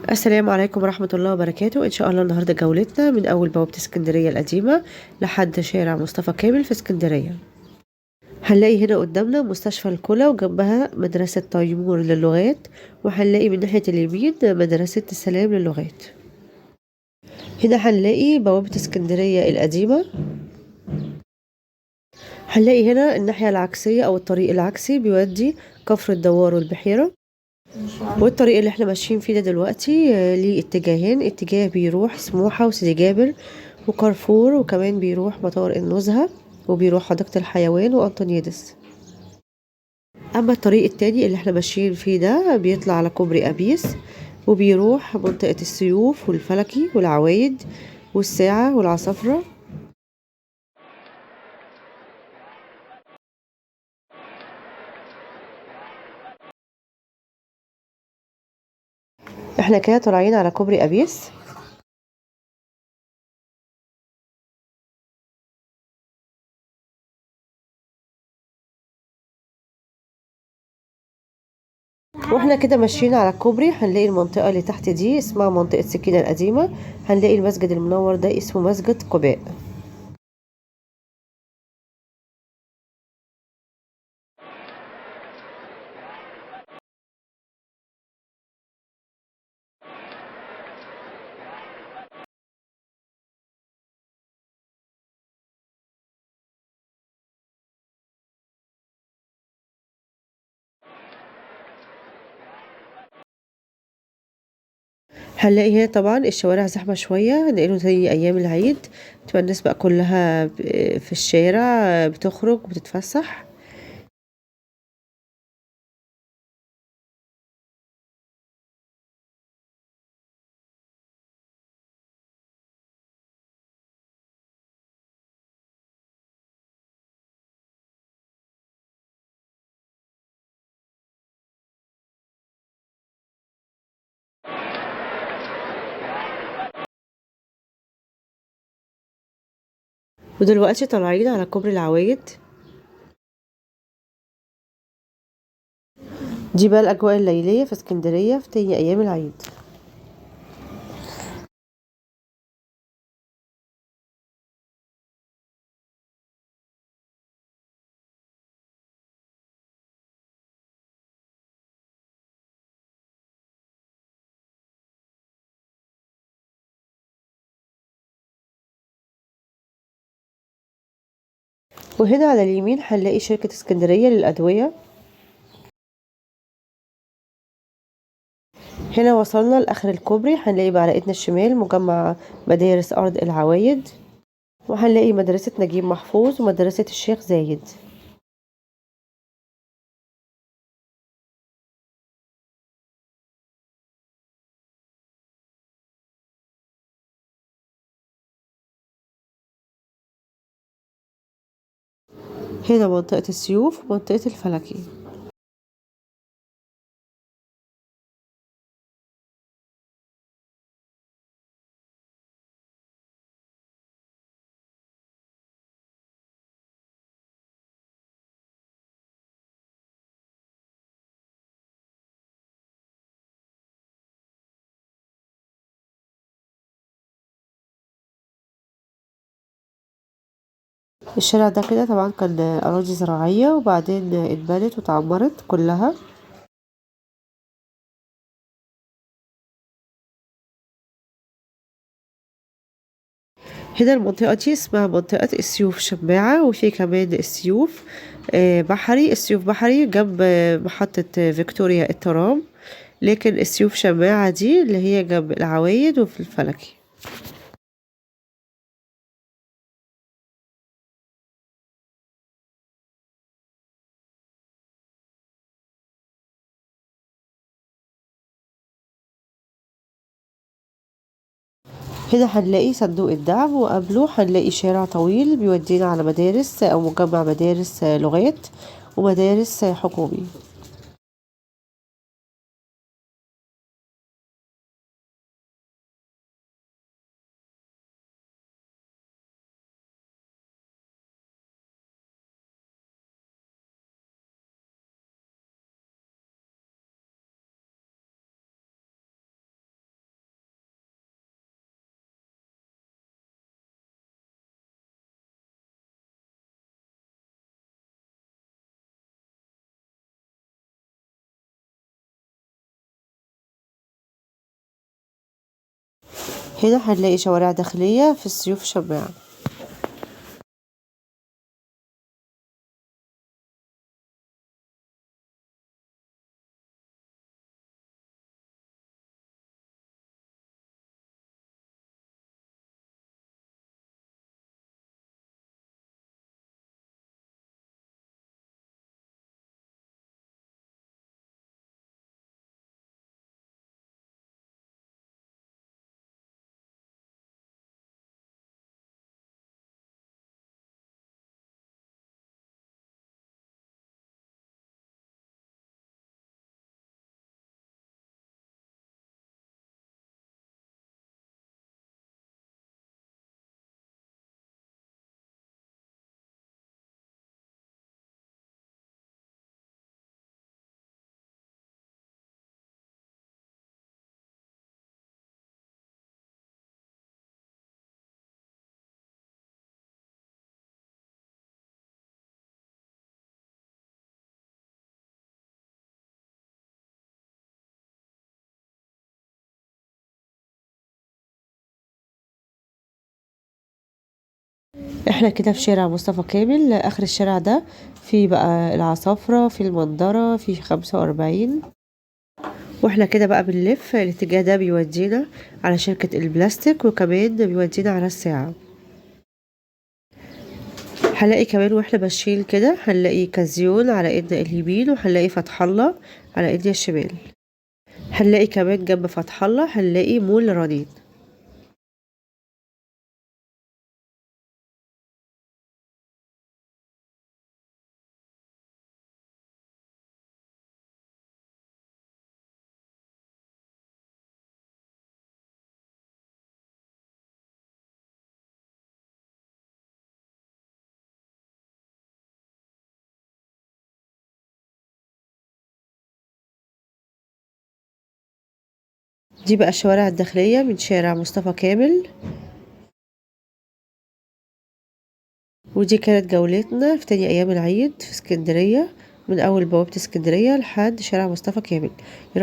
السلام عليكم ورحمة الله وبركاته. إن شاء الله النهاردة جولتنا من أول بوابة اسكندرية القديمة لحد شارع مصطفى كامل في اسكندرية. هنلاقي هنا قدامنا مستشفى الكلى وجنبها مدرسة تيمور للغات، وهنلاقي من ناحية اليمين مدرسة السلام للغات. هنا هنلاقي بوابة اسكندرية القديمة. هنلاقي هنا الناحية العكسية أو الطريق العكسي بيودي كفر الدوار والبحيرة، والطريق اللي احنا ماشيين فيه ده دلوقتي ليه اتجاهين، اتجاه بيروح سموحة وسيدي جابر وكارفور، وكمان بيروح مطار النزهة وبيروح حديقة الحيوان وأنطونيادس. أما الطريق التاني اللي احنا ماشيين فيه ده بيطلع على كوبري أبيس وبيروح منطقة السيوف والفلكي والعوايد والساعة والعصافرة. احنا كده طالعين على كوبري أبيس. واحنا كده ماشيين على الكوبري هنلاقي المنطقة اللي تحت دي اسمها منطقة سكينة القديمة، هنلاقي المسجد المنور ده اسمه مسجد قباء. هنلاقي هنا طبعا الشوارع زحمة شوية لأنه زي أيام العيد، تبقى الناس بقى كلها في الشارع بتخرج وبتتفسح. ودلوقتي طالعين على كوبري العوايد. دي بقى الأجواء الليلية في اسكندرية في تاني أيام العيد. وهنا على اليمين هنلاقي شركة اسكندرية للأدوية. هنا وصلنا لآخر الكوبري، هنلاقي بقى على ايدنا الشمال مجمع مدارس أرض العوايد، وهنلاقي مدرسة نجيب محفوظ ومدرسة الشيخ زايد. هنا منطقة السيوف ومنطقة الفلكي. الشارع ده كده طبعا كان أراضي زراعية وبعدين اتبنت واتعمرت كلها. هنا المنطقة دي اسمها منطقة السيوف شماعة، وفي كمان السيوف بحري، السيوف بحري جنب محطة فيكتوريا الترام، لكن السيوف شماعة دي اللي هي جنب العوايد وفي الفلكي. هنا هنلاقي صندوق الدعم، وقبله هنلاقي شارع طويل بيودينا على مدارس أو مجمع مدارس لغات ومدارس حكومي. هنا هنلاقي شوارع داخلية في السيوف شماعة. احنا كده في شارع مصطفى كامل، اخر الشارع ده في بقى العصافرة، في المنظرة، في 45. واحنا كده بقى بنلف الاتجاه ده بيودينا على شركة البلاستيك، وكمان بيودينا على الساعة. هنلاقي كمان واحنا ماشيين كده هنلاقي كازيون على ايدنا اليمين، وهنلاقي فتح الله على ايدنا الشمال. هنلاقي كمان جنب فتح الله هنلاقي مول رنين. دي بقى الشوارع الداخلية من شارع مصطفى كامل. ودي كانت جولتنا في تاني أيام العيد في اسكندرية، من أول بوابة اسكندرية لحد شارع مصطفى كامل. يا رب